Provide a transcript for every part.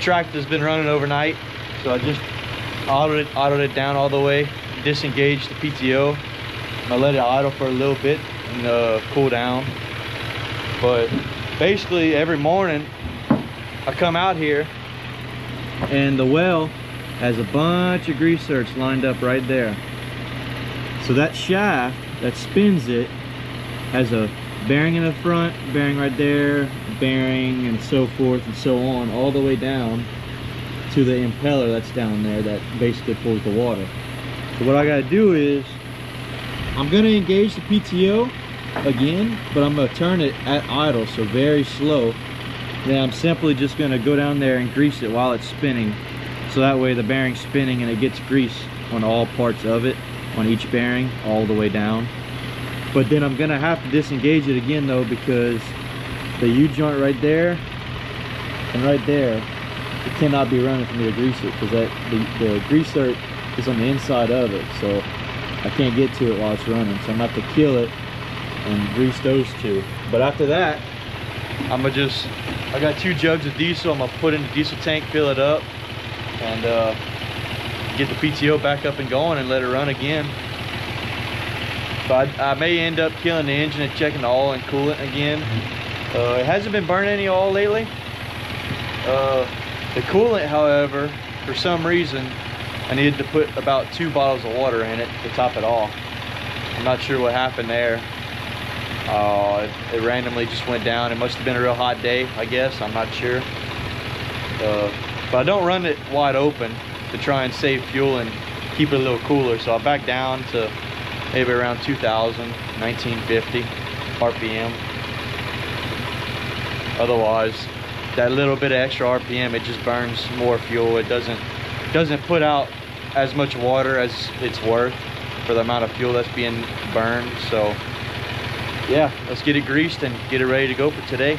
tractor's been running overnight, so I just autoed it down all the way, disengaged the PTO. I let it idle for a little bit and cool down. But basically every morning I come out here and the well has a bunch of grease zerks lined up right there. So that shaft that spins it has a bearing in the front, bearing right there, bearing, and so forth and so on, all the way down to the impeller that's down there that basically pulls the water. So what I gotta do is I'm gonna engage the PTO again, but I'm gonna turn it at idle, so very slow. Then I'm simply just gonna go down there and grease it while it's spinning, so that way the bearing's spinning and it gets grease on all parts of it, on each bearing all the way down. But then I'm gonna have to disengage it again though, because the U-joint right there and right there, it cannot be running for me to grease it, because the grease zerk is on the inside of it, so I can't get to it while it's running. So I'm gonna have to kill it and grease those two. But after that, I got 2 jugs of diesel. I'm gonna put in the diesel tank, fill it up, and get the PTO back up and going and let it run again. But I may end up killing the engine and checking the oil and coolant again. It hasn't been burning any oil lately. The coolant, however, for some reason, I needed to put about 2 bottles of water in it to top it off. I'm not sure what happened there. It randomly just went down. It must have been a real hot day, I guess. I'm not sure. But I don't run it wide open to try and save fuel and keep it a little cooler. So I back down to maybe around 2000, 1950 RPM. Otherwise, that little bit of extra RPM, it just burns more fuel. It doesn't put out as much water as it's worth for the amount of fuel that's being burned. So yeah, let's get it greased and get it ready to go for today.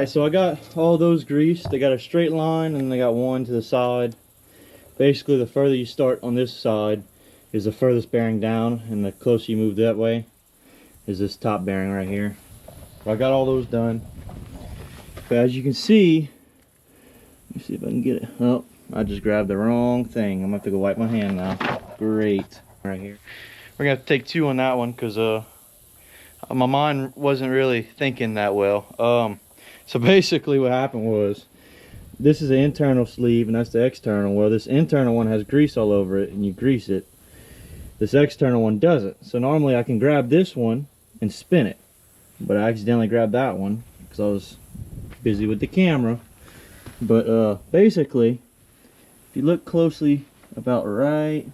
So I got all those greased. They got a straight line and they got one to the side. Basically, the further you start on this side is the furthest bearing down, and the closer you move that way is this top bearing right here. So I got all those done. But as you can see, let me see if I can get it. Oh, I just grabbed the wrong thing. I'm gonna have to go wipe my hand now. Great. Right here. We're gonna have to take 2 on that one because my mind wasn't really thinking that well. So basically what happened was, this is the internal sleeve and that's the external. Well, this internal one has grease all over it and you grease it. This external one doesn't. So normally I can grab this one and spin it, but I accidentally grabbed that one because I was busy with the camera. But basically, if you look closely about right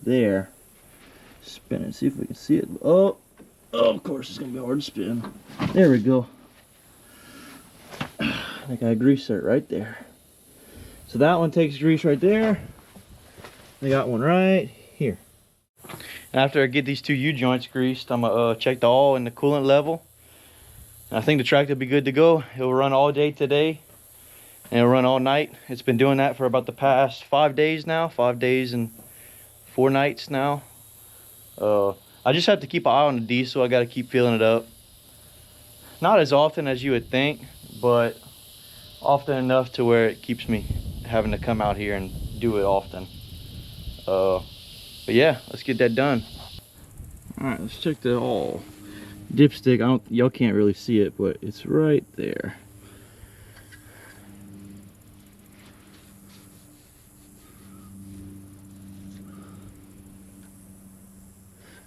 there, spin it, see if we can see it. Oh, of course it's gonna be hard to spin. There we go. I got a grease zerk right there. So that one takes grease right there. I got one right here. And after I get these 2 U-joints greased, I'm gonna check the oil and the coolant level. And I think the tractor will be good to go. It'll run all day today and it'll run all night. It's been doing that for about the past 5 days now. 5 days and 4 nights now. I just have to keep an eye on the diesel. I got to keep filling it up. Not as often as you would think, but often enough to where it keeps me having to come out here and do it often. But yeah, let's get that done. All right, let's check the oil. Dipstick, y'all can't really see it, but it's right there.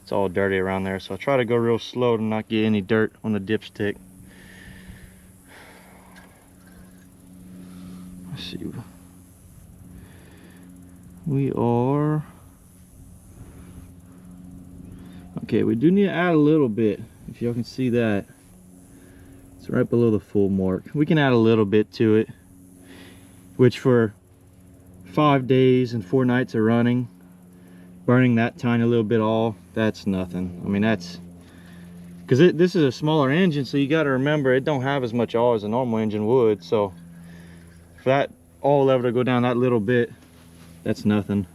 It's all dirty around there, so I try to go real slow to not get any dirt on the dipstick. Let's see. We are... Okay, we do need to add a little bit, if y'all can see that. It's right below the full mark. We can add a little bit to it, which for 5 days and 4 nights of running, burning that tiny little bit off, that's nothing. I mean, that's because this is a smaller engine, so you got to remember it don't have as much oil as a normal engine would. So for that oil level to go down that little bit, that's nothing.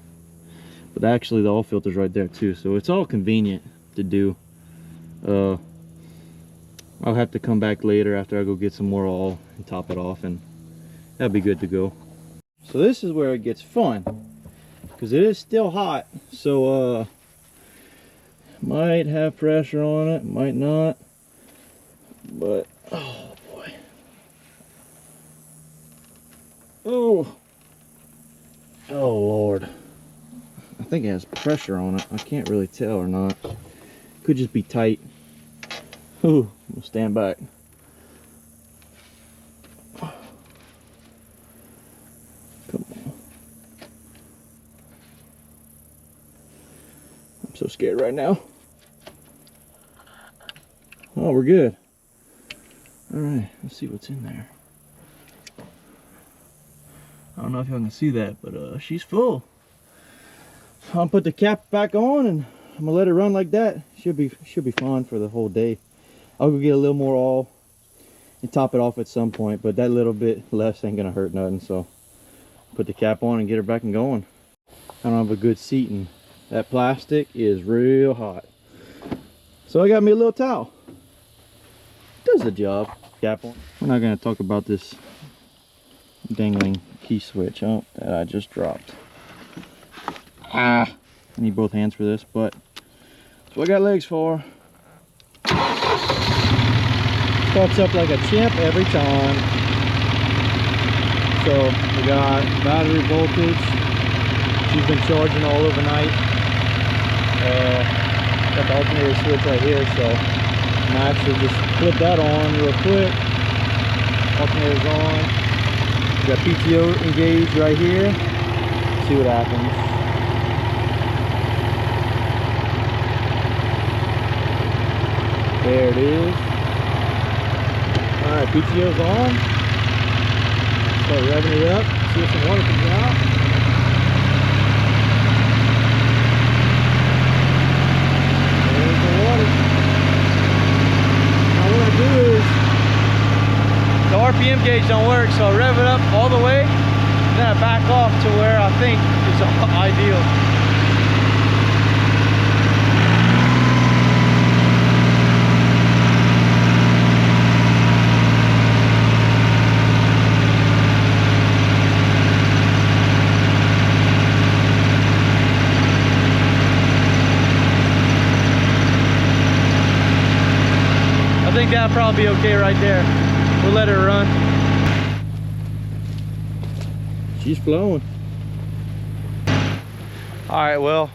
But actually the oil filter's right there too, so it's all convenient to do. I'll have to come back later after I go get some more oil and top it off, and that'll be good to go. So this is where it gets fun, because it is still hot. So might have pressure on it, might not, but oh boy. Oh Lord, I think it has pressure on it. I can't really tell or not. Could just be tight. Ooh, we'll stand back. Come on. I'm so scared right now. Oh, we're good. All right, let's see what's in there. I don't know if y'all can see that, but she's full. I'll put the cap back on and I'm gonna let it run like that. Should be fine for the whole day. I'll go get a little more oil and top it off at some point, but that little bit less ain't gonna hurt nothing. So put the cap on and get her back and going. I don't have a good seating. That plastic is real hot. So I got me a little towel. Does the job. Cap on. We're not gonna talk about this dangling key switch that I just dropped. I need both hands for this, but that's what I got legs for. Starts up like a chimp every time. So we got battery voltage. She's been charging all overnight. Got the alternator switch right here, so I'm gonna actually just flip that on real quick. Alternator's on. We got PTO engaged right here. See what happens. There it is. Alright, PTO's on. Start revving it up. See if some water comes out. There's the water. Now what I do is, the RPM gauge don't work, so I rev it up all the way, then I back off to where I think is ideal. I think that'll probably be okay right there. We'll let her run. She's flowing. All right, well,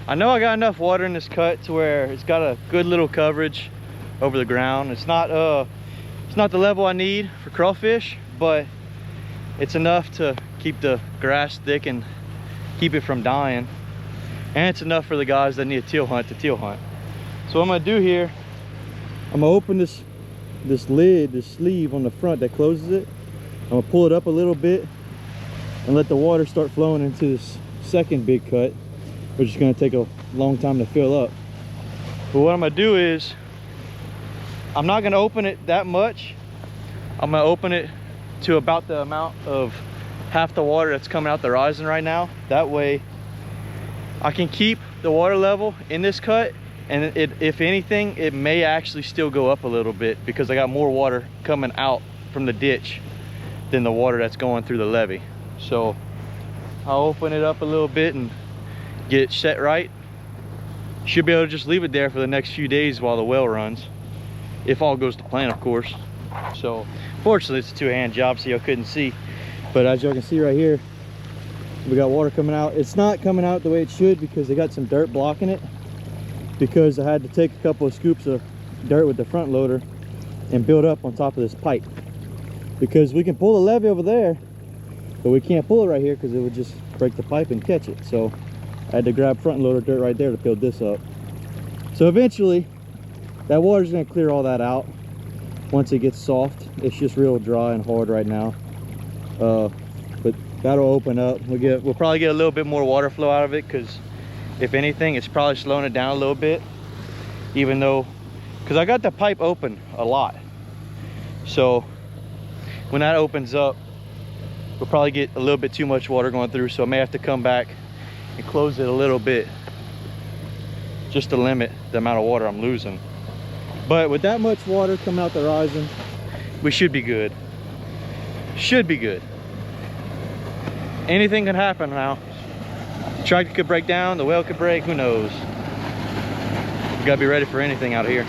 I know I got enough water in this cut to where it's got a good little coverage over the ground. It's not the level I need for crawfish, but it's enough to keep the grass thick and keep it from dying. And it's enough for the guys that need a teal hunt to teal hunt. So what I'm gonna do here, I'm gonna open this lid, this sleeve on the front that closes it. I'm gonna pull it up a little bit and let the water start flowing into this second big cut, which is gonna take a long time to fill up. But what I'm gonna do is, I'm not gonna open it that much. I'm gonna open it to about the amount of half the water that's coming out the rising right now. That way I can keep the water level in this cut, and if anything, it may actually still go up a little bit because I got more water coming out from the ditch than the water that's going through the levee. So I'll open it up a little bit and get it set right. Should be able to just leave it there for the next few days while the well runs, if all goes to plan, of course. So fortunately it's a two-hand job, so y'all couldn't see, but as y'all can see right here, we got water coming out. It's not coming out the way it should because they got some dirt blocking it, because I had to take a couple of scoops of dirt with the front loader and build up on top of this pipe, because we can pull the levee over there, but we can't pull it right here because it would just break the pipe and catch it. So I had to grab front loader dirt right there to build this up. So eventually that water's going to clear all that out once it gets soft. It's just real dry and hard right now. But that'll open up. We'll probably get a little bit more water flow out of it, because if anything, it's probably slowing it down a little bit, even though, because I got the pipe open a lot. So when that opens up, we'll probably get a little bit too much water going through, so I may have to come back and close it a little bit just to limit the amount of water I'm losing. But with that much water coming out the rising, we should be good. Should be good. Anything can happen now. The tractor could break down, the well could break, who knows. You gotta be ready for anything out here.